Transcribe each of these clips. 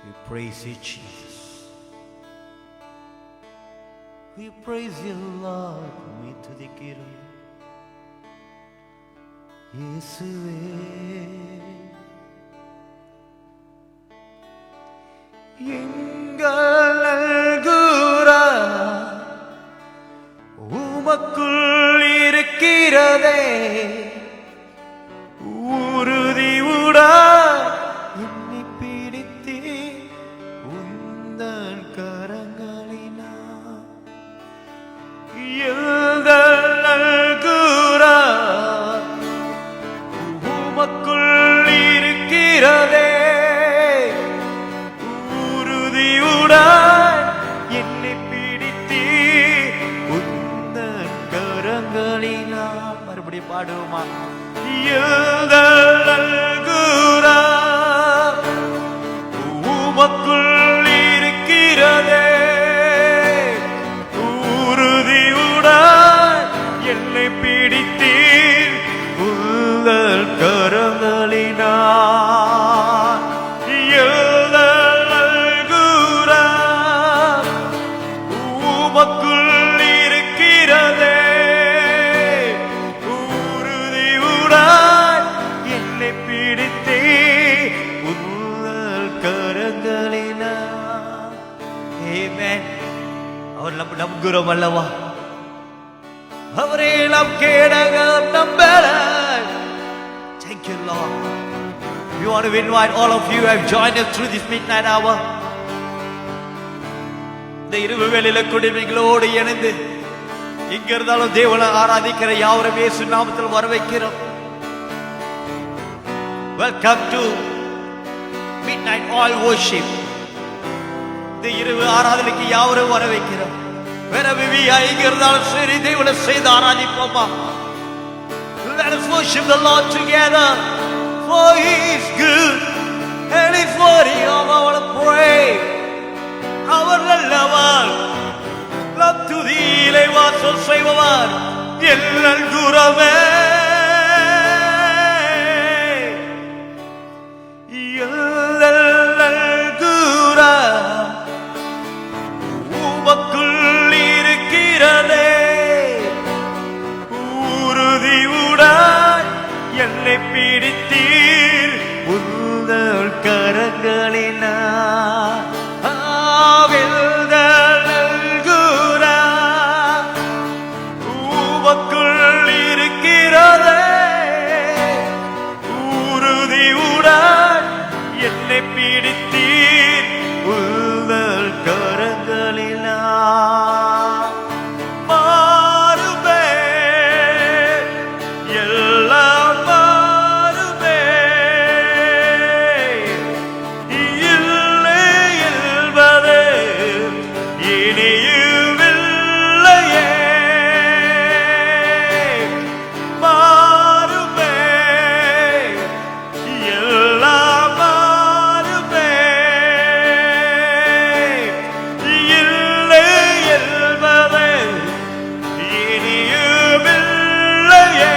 We praise you, Jesus. We praise you, Lord. We துதிக்கிறோம் இயேசுவே. எங்கள் நல்குரா உமக்குள் இருக்கிறதே, உறுதி உடா என்னை பிடித்தே உந்தன் கரங்களினா. எங்கள் நல்குரா உமக்குள் இருக்கிறதே, உறுதியுடன் என்னை பிடித்தே உந்தன் கரங்களினா. மறுபடியும் பாடுவோமா? எங்கள் நல்குரா உமக்குள் இருக்கிறதே, உறுதியுடன் என்னை பிடித்தே உங்கள் கரங்களினா. எங்கள் நல்குரா உமக்குள் இருக்கிறதே, உறுதியுடன் என்னை பிடித்தே உங்கள் கரங்களினா. ஆமென். அவர் நம்புகிறோம் அல்லவா? அவரே நம் கேடகம் நம்பலாம். Thank you, Lord. We want to invite all of you who have joined us through this midnight hour. இந்த இரவு வேளையில குடிமைகளோடு இணைந்து எங்க இருந்தாலும் தேவனை ஆராதிக்கிற யாவரும் இயேசு நாமத்தில் வரவேற்கிறோம். Welcome to midnight oil worship. இந்த இரவு ஆராதனைக்கு யாவரும் வரவேற்கிறோம். wherever we are, எங்க இருந்தாலும் சரி தேவனை செய்து ஆராதிப்போமா? Let us worship the Lord together, for He is good and He is worthy of our praise. அவர் நல்லவர், நம் துதியிலே வாசம் செய்பவர் எங்கள் குரவே. எங்கள் குரா உமக்குள் இருக்கிறதே, உறுதியுடன் என்னை பிடித்தீர் உங்கள் கரங்களினா. நல்குரா உமக்குள் இருக்கிறதே, உறுதியுடன் என்னை பிடித்தீர் உங்கள் கரங்களினா. மாறுமே எல்லாம் மாறுமே, இல்லை என்பது இனியும் இல்லையே. மாறுமே எல்லாம் மாறுமே, இல்லை என்பது இனியும் இல்லையே.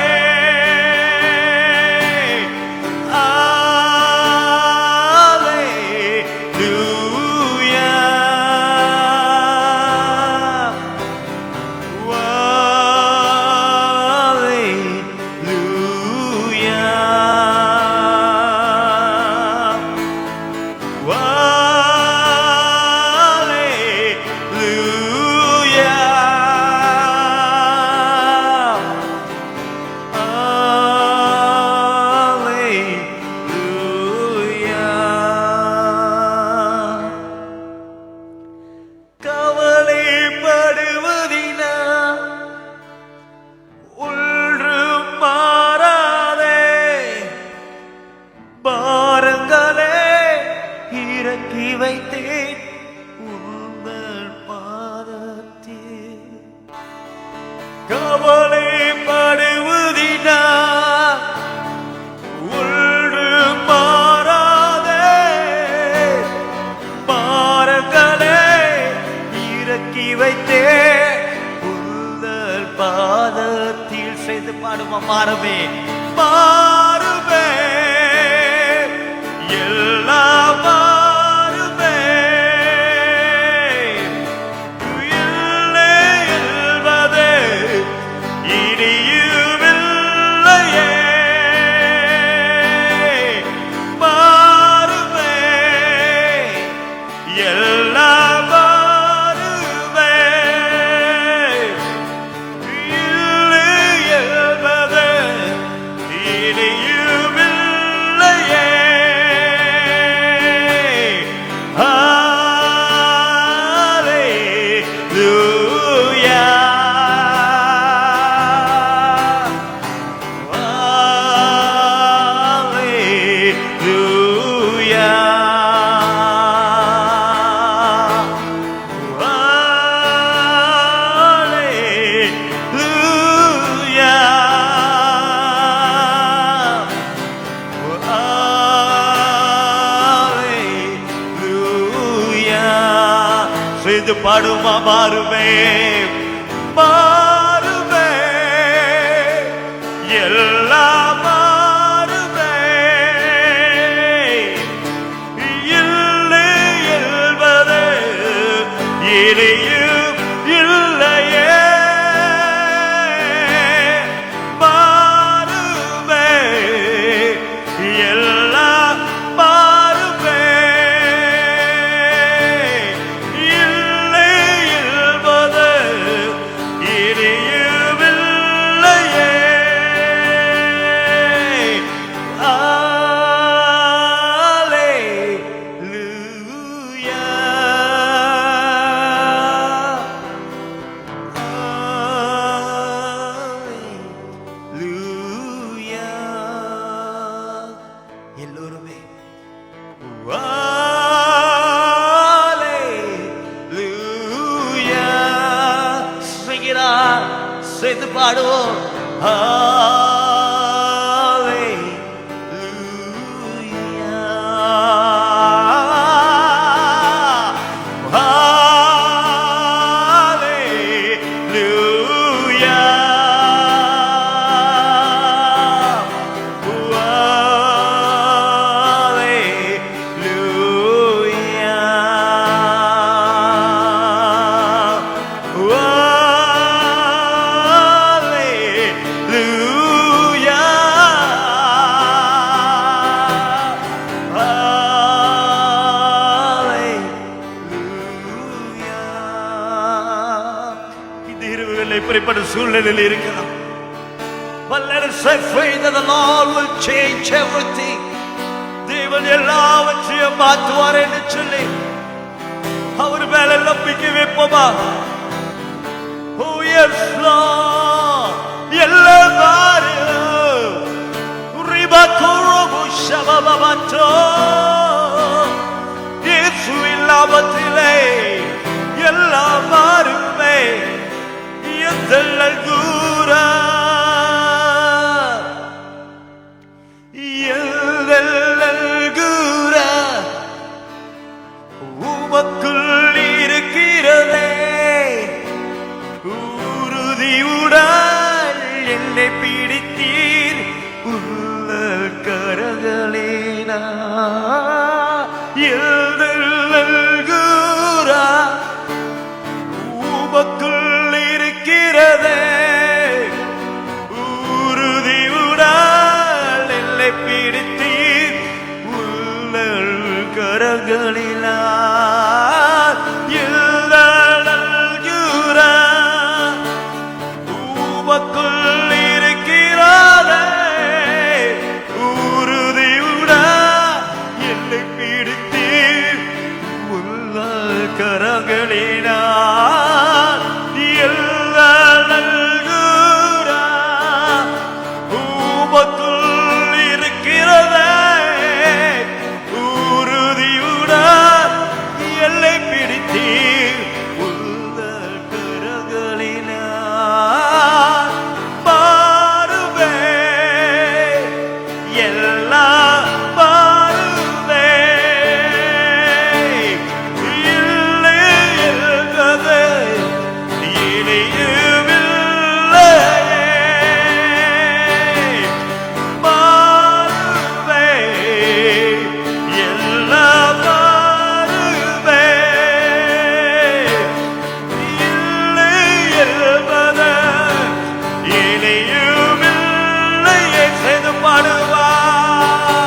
கவலைப்படுவதினா ஒன்றும் மாறாதே, பாரங்களே இறக்கி வைத்தேன் உங்கள் பாதத்தில். கவலைப்படுவதினா ஒன்றும் மாறாதே, பாரங்களே இறக்கி வைத்தேன் உங்கள் பாதத்தில். செய்து பாடுமா? மாறுமே மாறுமே எல்லாம் மாறுமே, இனியுமில்லையே. ஹல்லேலூயா. செய்து பாடுமா மாறுமே மாறுமே எல்லாம் மாறுமே. இல்லை என்பது இனியும் இல்லையே. மாறுமே எல்லாம் மாறுமே. எல்லோருமே செய்து பாடுவோம். இப்படிப்பட்ட சூழ்நிலையில் இருக்கிறோம். But let us have faith that the Lord will change everything. தேவன் எல்லாவற்றையும் மாற்றுவார் என்று சொல்லி அவர் மேல நம்பிக்கை வைப்போமா? Oh yes Lord, எல்லாம் மாறும். ரிபகுருபு ஷபபபதோ இயேசுவின் நாமத்திலே எல்லாம் மாறுமே. எல்லல்கூரா எல்லல்கூரா உமக்குள் இருக்கிறதே உறுதியுடன் என்னை பிடித்தீர் உள்ள கரங்களினா. எல்லல்கூரா உமக்குள் இருக்கிறதே உறுதியுடன் என்னை பிடித்தீர் உள்ள கரங்களினா. எல்லல்கூரா உமக்குள் இருக்கிறதே உறுதியுடன் என்னை பிடித்தீர் உள்ள கரங்களினா. பாடுவார்.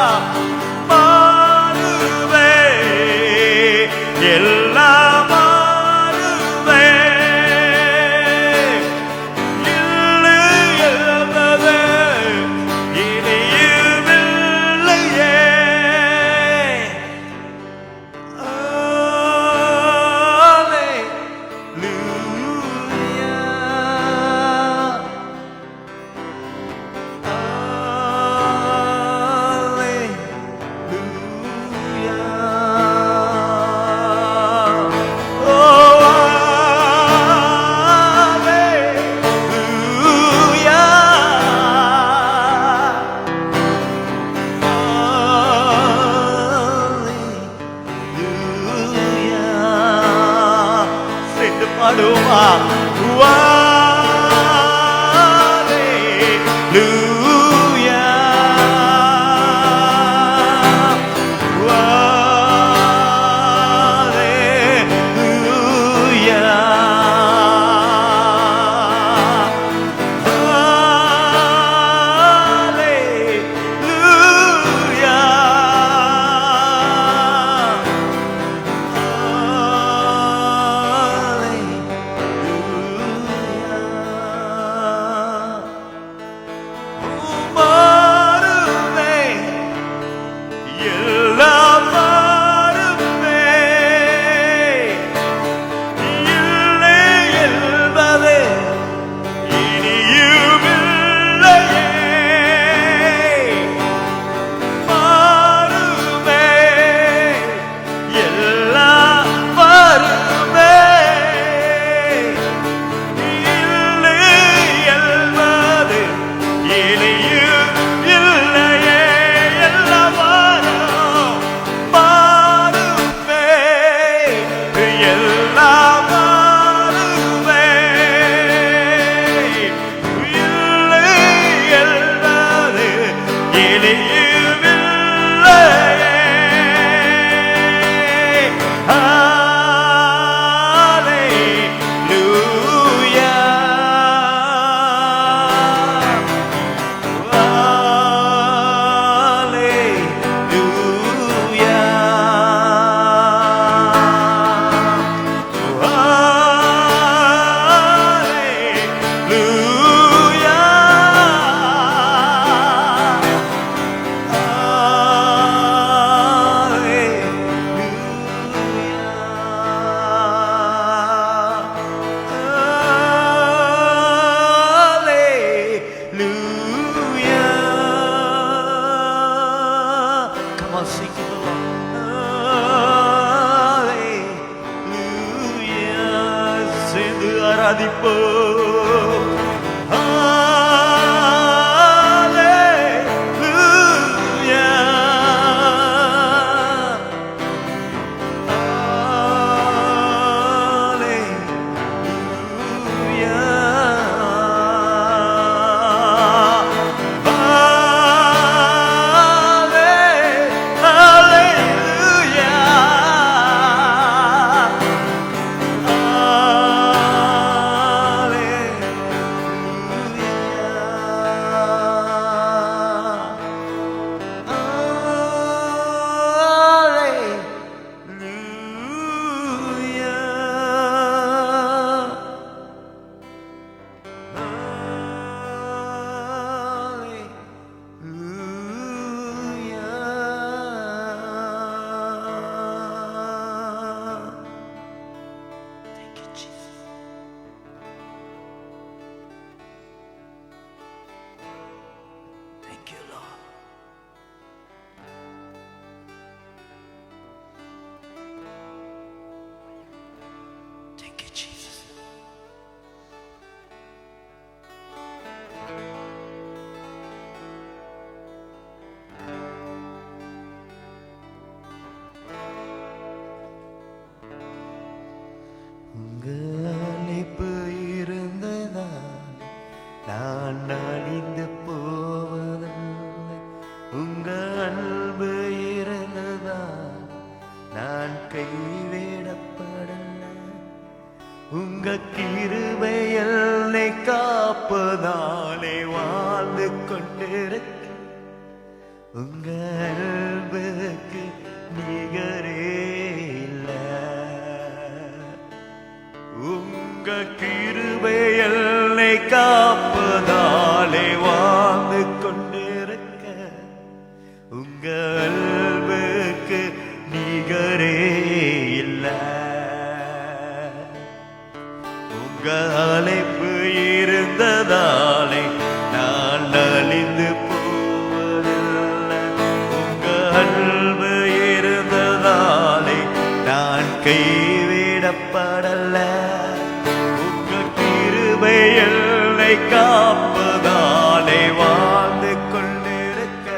காப்பதாலே வாழ்ந்து கொண்டிருக்க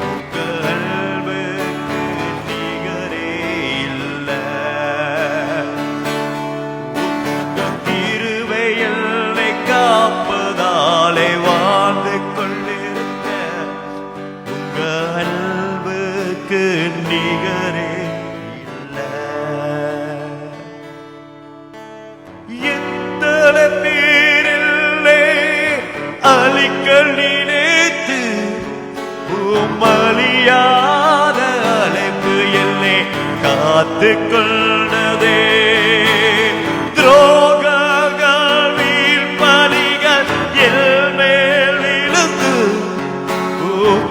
உங்க நிகரே இல்ல. எத்தனை பேரில்லை அழிக்க நினைத்து மலியாத அழைப்பு எல்லை காத்து கொண்டதே. துரோகங்கள் வீழ்பலிகள் எல் மேல் விழுந்து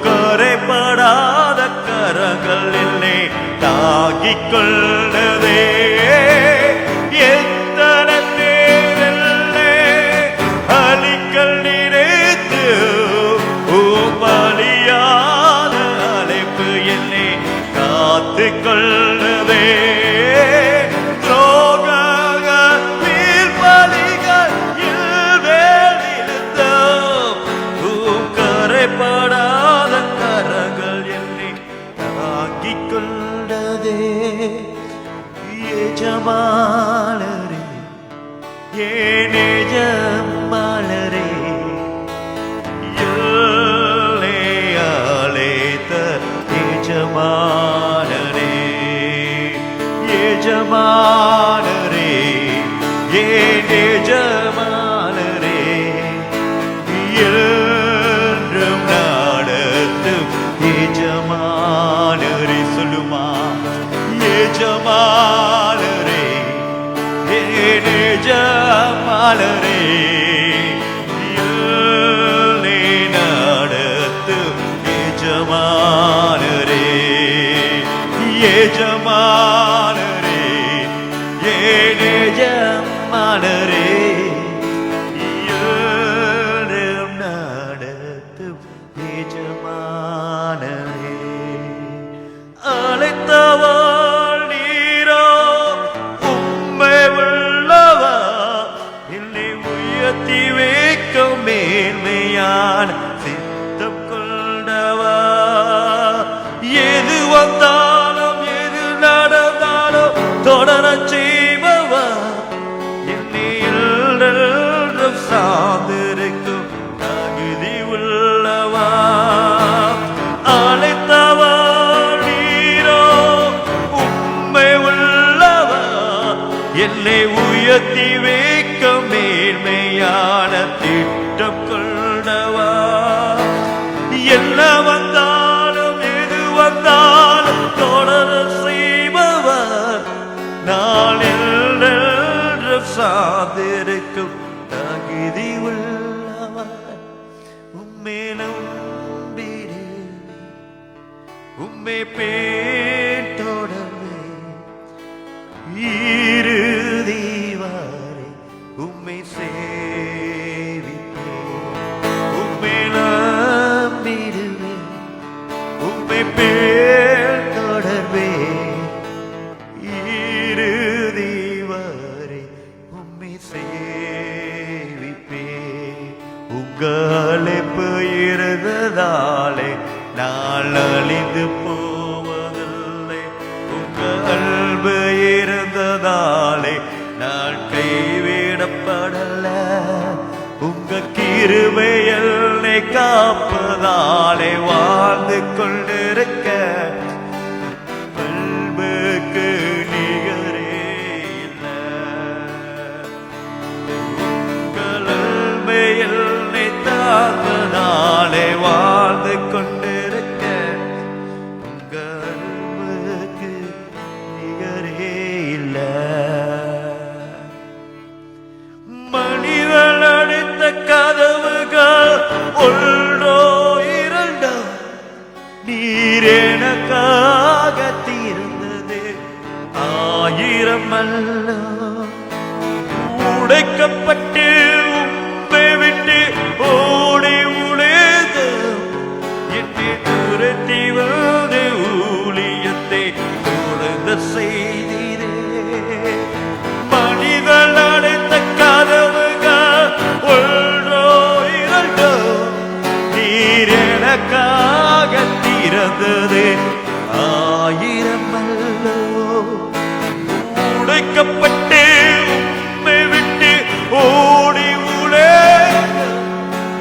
கரைப்படாத கரங்கள் என்னை தாங்கிக் கொண்டதே. எத்தனை பேரில்லை அழிக்கல் நினைத்து பலியாத அழைப்பு என்னை காத்து கொள்ளதே. துரோகங்கள் வீழ்பலிகள் இல்வேல் இழுத்தோம் கரைப்படாத கரங்கள் என்னை தாங்கிக் கொண்டதே. எஜமானரே ஏன் எஜமானரே எஜமானரே எஜமானரே ஏன் எஜமானரே என்றும் நடத்தும் எஜமானரே. சொல்லுமா எஜமானரே ஏன் எஜமானரே எஜமானரே ஏன் எஜமானரே ஏழும் நடத்தும் எஜமானரே. அழைத்தவள் நீரோ உம்மை உள்ளவா என்னை உயர்த்தி வைக்கும் மேன்மையான சித்தம் கொண்டவா. எது வந்தாலும் எது நடந்தாலும் தொடரச் செய்பவா என்னில் சார்ந்திருக்கும் தகுதி உள்ளவா. அழைத்தவா நீரோ உம்மை உள்ளவா என்னை உயர்த்தி வைக்கும் மேன்மையான திட்டம் கொண்டவா. என்ன வந்தாலும் எது வந்தாலும் தொடர செய்பவர் நான் என்றும் சார்ந்திருக்கும் தகுதி உள்ளவர். உம்மை நம்பினே உம்மை பேட்டோடவே இறுதி வரை உம்மை சேவிப்பேன். உம்மை நம்பிடுவேன் உம்மை பேட்டோடவே இறுதி வரை உம்மை சேவிப்பேன். உங்களைப்பு இருந்ததாலே நான் அழிந்து போவதில்லை. உங்கள் அன்பு இருந்ததாலே நான் கைவிடப்படல. உங்க கிருபை என்னை காப்பதாலே வாழ்ந்து கொண்டிருக்க அன்புக்கு நிகரே இல்லை. உங்கள் அன்பு என்னை தாழ்ந்ததாலே வாழ்ந்து கொண்டிருக்க உங்க அன்புக்கு நிகரே இல்லை. மனிதன் அடித்த கதவுகள் ஒன்றோ இரண்டோ நீர் எனக்காக தீர்ந்தது 1000 அல்ல. உடைக்கப்பட்டு உம்மை விட்டு ஓடி உழைந்து என்னை துரத்தி வந்து ஊழியத்தை தொடர்ந்த செய்தீரே. மனிதன் அடைத்த கதவுகள் ஒன்றோ இரண்டோ நீர் எனக்காக திறந்தது 1000 அல்லோ. உடைக்கப்பட்டு உம்மை விட்டு ஓடி உழைந்து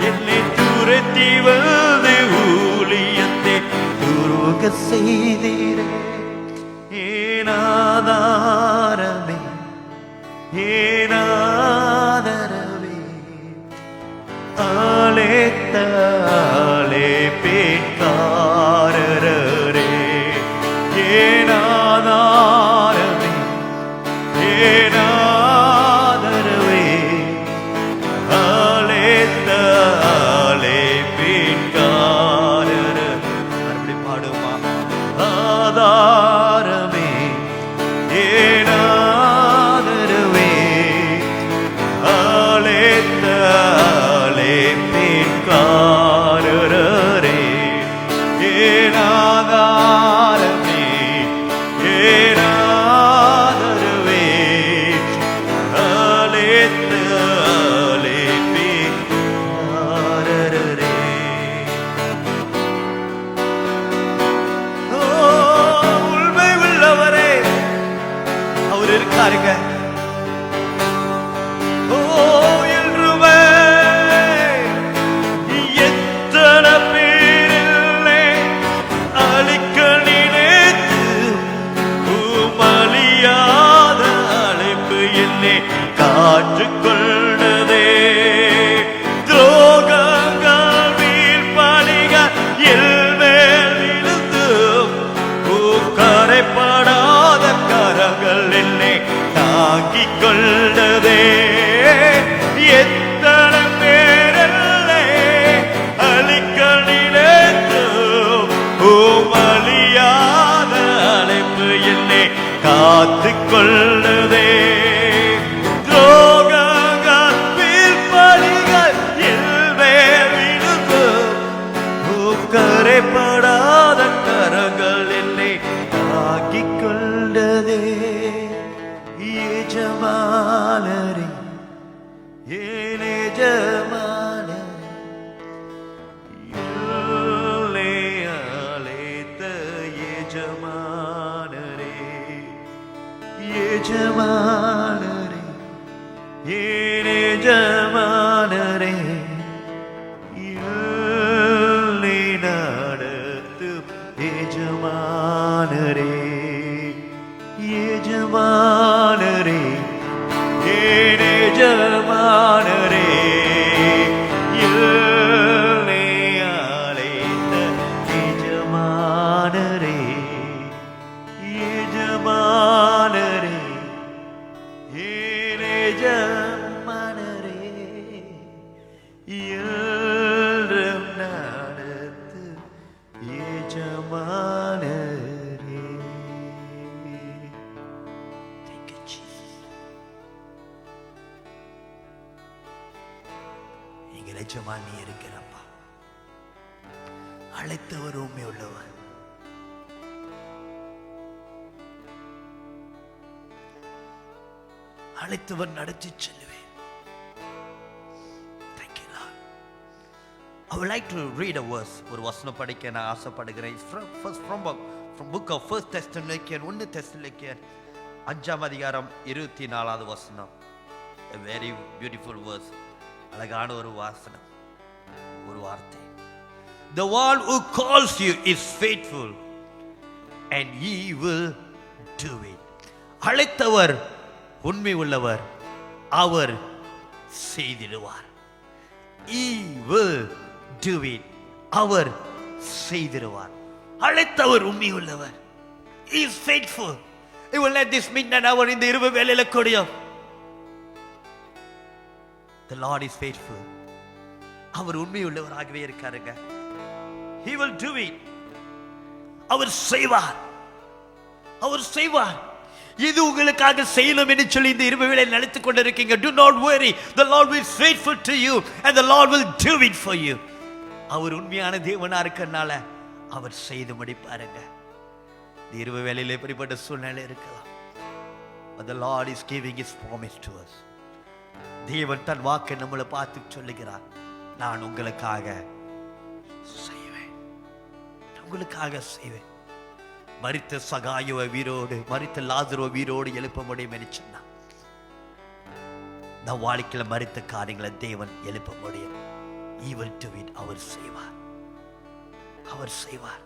என்னை துரத்தி வந்து ஊழியத்தை துரோக செய்தீரே. மீட்காரரே, ஏனாதாரமே, ஏனாதரவே, அழைத்தாலே மீட்காரரே. மறுபடி பாடுமா? ஆதாரமே, ஏனாதரவே, அழைத்தாலே மீட்காரரே, ஏனாதாரமே, ஏனாதரவே, அழைத்தாலே மீட்காரரே. ஓ, உண்மை உள்ளவரே, அவர் இருக்காருங்க. ஓ, என்றுமே எத்தனை பேரில்லை அழிக்க நினைத்து உமழியாத அழைப்பு என்னை காற்றுக்கொண்டதே. துரோகங்கள் வீழ்பலிகள் எல்மேல் விழுந்தும் கரைப்படாத கரங்கள் என்னை தாங்கிக் கொண்டதே. எத்தனை பேரல்லே அழிக்க நினைத்தும் உமழியாத அழைப்பு என்னை காத்துக் கொள்ளதே. துரோகங்கள் வீழ்பலிகள் எல்மேல் விழுந்தும் கரைப்படாத கரங்கள் என்னை தாங்கிக் கொண்டதே. எஜமானரே, என் எஜமானரே, என்னை அழைத்த எஜமானரே, எஜமானரே, என் எஜமானரே, என்னை நடத்தும் எஜமானரே, எஜமானரே, என் எஜமானரே, என்னை அழைத்த எஜமானரே, எஜமானரே, என் எஜமானரே, என்றும் நடத்து எஜமானரே. Thank you, Jesus. எங்கள் எஜமானி இருக்கிறப்பா, அழைத்தவர் உண்மை உள்ளவர். அழைத்தவர் நடத்தி செல்லுவேன். Thank you, Lord. I would like to read a verse. ஒரு வசனம் படிக்க நான் ஆசைப்படுகிறேன். From book of 1 Thessalonians, 1 Thessalonians 5ஆம் அதிகாரம் 24வது வசனம். A very beautiful verse. அழகான ஒரு வாசனம், ஒரு வார்த்தை. The one who calls you is faithful and he will do it. அழைத்தவர் உண்மை உள்ளவர், அவர் செய்திடுவார். He will do it. அவர் செய்திடுவார். அழைத்தவர் உண்மை உள்ளவர். He is faithful. He will let this midnight hour இந்த இரவு வேளையில கூடியும். The Lord is faithful. அவர் உண்மை உள்ளவராகவே இருக்காருங்க. He will do it. அவர் செய்வார். அவர் செய்வார். இது உங்களுக்காக செய்யணும் என்று சொல்லி இந்த இரவு வேளையில் நினைத்துக் கொண்டிருக்கீங்க. Do not worry. The Lord will be faithful to you and the Lord will do it for you. அவர் உண்மையான தேவனா இருக்கறனால அவர் செய்து முடிப்பாருங்க. இந்த இரவு வேளையில் எப்படிப்பட்ட சூழ்நிலை இருக்கலாம். But the Lord is giving his promise to us. தேவன் தன் வாக்கை நம்மளை பார்த்து சொல்லுகிறார். நான் உங்களுக்காக செய்வேன், உங்களுக்காக செய்வேன். மரித்த சகாயுவ வீரோடு, மரித்த லாசரு வீரோடு எழுப்ப முடியும் என்று சொன்னார். நம் வாழ்க்கையில் மரித்த காரியங்களை தேவன் எழுப்ப முடியும். He will do it. அவர் செய்வார், அவர் செய்வார்.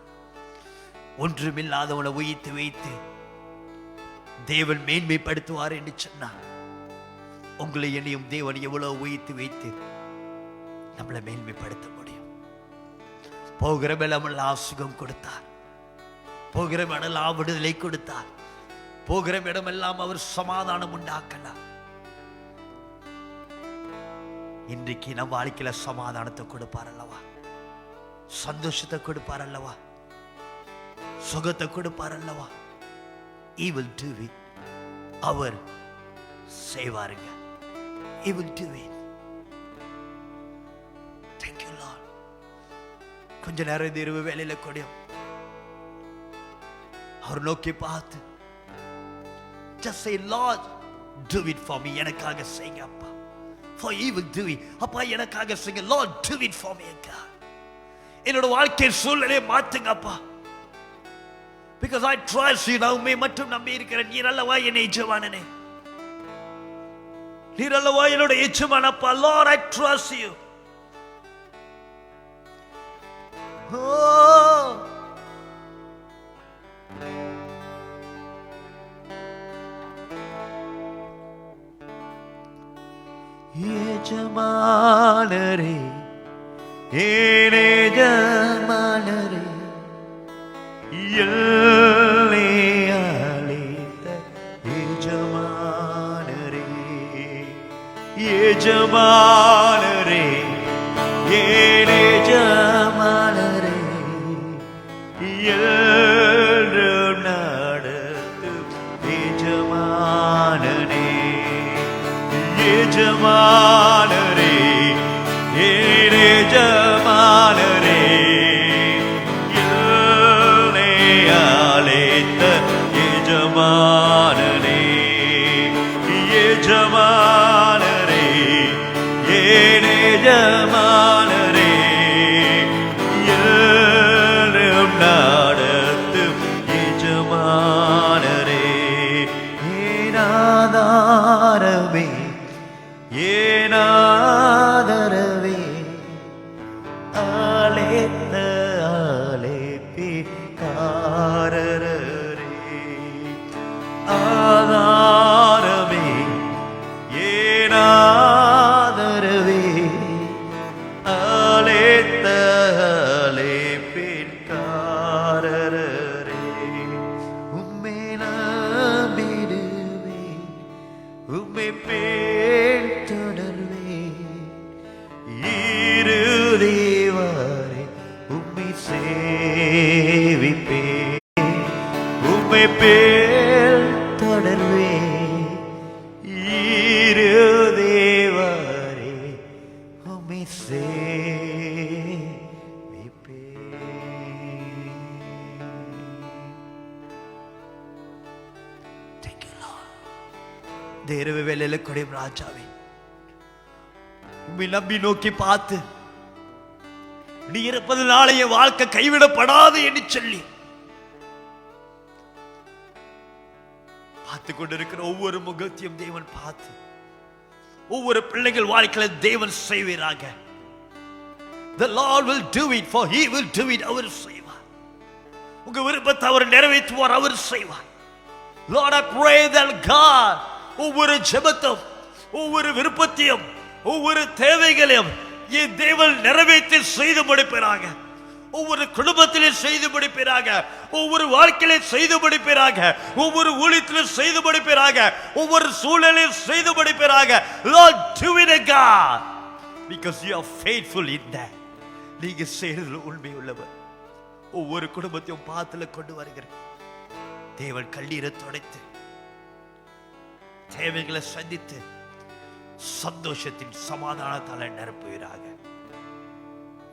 ஒன்றுமில்லாதவனை உயிர்த்து வைத்து தேவன் மேன்மைப்படுத்துவார் என்று சொன்னார். உங்களை என்னையும் தேவன் எவ்வளவு உயிர்த்து வைத்து நம்மளை மேன்மைப்படுத்த முடியும். போகிற இடமெல்லாம் சுகம் கொடுத்தார், போகிற இடமெல்லாம் விடுதலை கொடுத்தார், போகிற இடமெல்லாம் அவர் சமாதானம் உண்டாக்கலாம். இன்றைக்கு நம் வாழ்க்கையில சமாதானத்தை கொடுப்பார் அல்லவா, சந்தோஷத்தை கொடுப்பார் அல்லவா, சுகத்தை கொடுப்பார் அல்லவா. He will do it. Our செய்வாருங்க. He will do it. Thank you Lord. கொஞ்ச நேரம் இந்த இரவு வேளையில கொடியும் அவர் நோக்கி பார்த்து just say Lord do it for me. எனக்காக செய்யுங்க அப்பா. For He will do it. அப்பா எனக்காக செய்யுங்க. Lord do it for me God. என்னோட வாழ்க்கை சூழ்நிலையை மாத்துங்க அப்பா. Because I trust you. நான் உம்மை மட்டும் நம்பி இருக்கிறேன். நீர் அல்லவா என் எஜமானனே, நீர் அல்லவா என்னோட எஜமான் அப்பா. Lord I trust you. Oh எஜமானரே, என் எஜமானரே, என்னை அழைத்த எஜமானரே, எஜமானரே, என் எஜமானரே, என்றும் நடத்தும் எஜமானனே, எஜமானரே, என் எஜமானரே, எஜமானனே, எஜமானரே, என் எஜமானரே, என்றும் நடத்தும் எஜமானரே, என் ஆதாரமே, என் ஆதரவே, அழைத்த அழைப்பிக்காரரே, ஆதாரமே, என் ஆதரவே, அழைத்த அழைப்பிற்காரரே, உம்மை நம்பிடுவேன், உம்மை பின்தொடர்வேன், இறுதி வரை உம்மை சேவிப்பேன், உம்மை தொடர்வே, இறுதி வரை உம்மை சேவிப்பேன். Thank you Lord. இந்த இரவு வேளையில கொடியும் ராஜாவே, உம்மை நம்பி நோக்கி பார்த்து நீ இருப்பதனால என் வாழ்க்கை கைவிடப்படாது என்று சொல்லி பார்த்து கொண்டிருக்கிற ஒவ்வொரு முகத்தையும் தேவன் பார்த்து ஒவ்வொரு பிள்ளைகள் வாழ்க்கையில தேவன் செய்வீராக. The Lord will do it, for He will do it. அவர் செய்வார். உங்க விருப்பத்தை அவர் நிறைவேற்றுவார், அவர் செய்வார். Lord, I pray that God ஒவ்வொரு ஜெபத்தையும், ஒவ்வொரு விருப்பத்தையும், ஒவ்வொரு தேவைகளையும் என் தேவன் நிறைவேற்றி செய்து முடிப்பீராக. ஒவ்வொரு குடும்பத்திலே செய்து முடிப்பீராக, ஒவ்வொரு வாழ்க்கையிலே செய்து முடிப்பீராக, ஒவ்வொரு ஊழியத்திலே செய்து முடிப்பீராக, ஒவ்வொரு சூழலில் செய்து முடிப்பீராக. Lord, do it God, because you are faithful in that. நீங்க செய்யறதுல உண்மை உள்ளவர். ஒவ்வொரு குடும்பத்தையும் பாத்துல கொண்டு வருகிறேன். தேவன் கண்ணீரை துடைத்து தேவைகளை சந்தித்து சந்தோஷத்தின் சமாதானத்தால நிரப்புவீராக.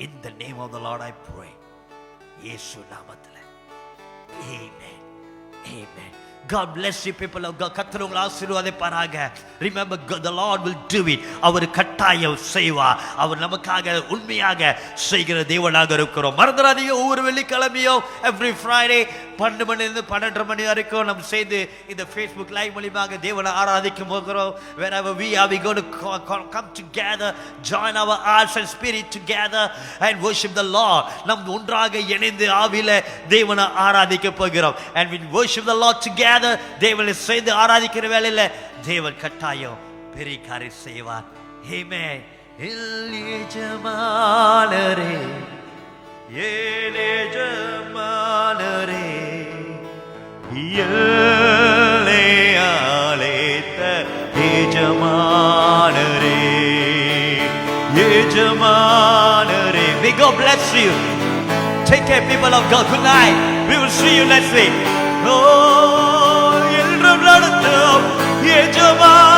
In the name of the Lord I pray. இயேசு நாமத்திலே. Amen. Amen. God bless you people of God. கர்த்தர் உங்களை ஆசீர்வதிப்பாராக. Remember God, the Lord will do it. அவர் கட்டாயம் செய்வார். அவர் நமக்காக உண்மையாக செய்கிற தேவனாக இருக்கிறோம். மறந்துடாதீங்க, ஒவ்வொரு வெள்ளிக்கிழமையும் every Friday 12 மணிலிருந்து 12:30 மணி வரைக்கும் நம்ம சேர்ந்து இந்த Facebook live மூலமாக தேவனை ஆராதிக்க போகிறோம். Wherever we are, we going to come together, join our hearts and spirit together and worship the Lord. நாம் ஒன்றாக இணைந்து ஆவியிலே தேவனை ஆராதிக்க போகிறோம். And we worship the Lord together. தேவனை சேர்ந்து ஆராதிக்கிற வேளையில தேவன் கட்டாயம் பெரிய காரியம் செய்வார். Amen. எஜமானரே, ஏலேஜமானரே Elle ஆலேத்த ஏஜமானரே ஏஜமானரே. May God bless you. Take care, people of God. Good night. We will see you next week. Oh, என்றும் நடத்தும் ஏஜமானரே.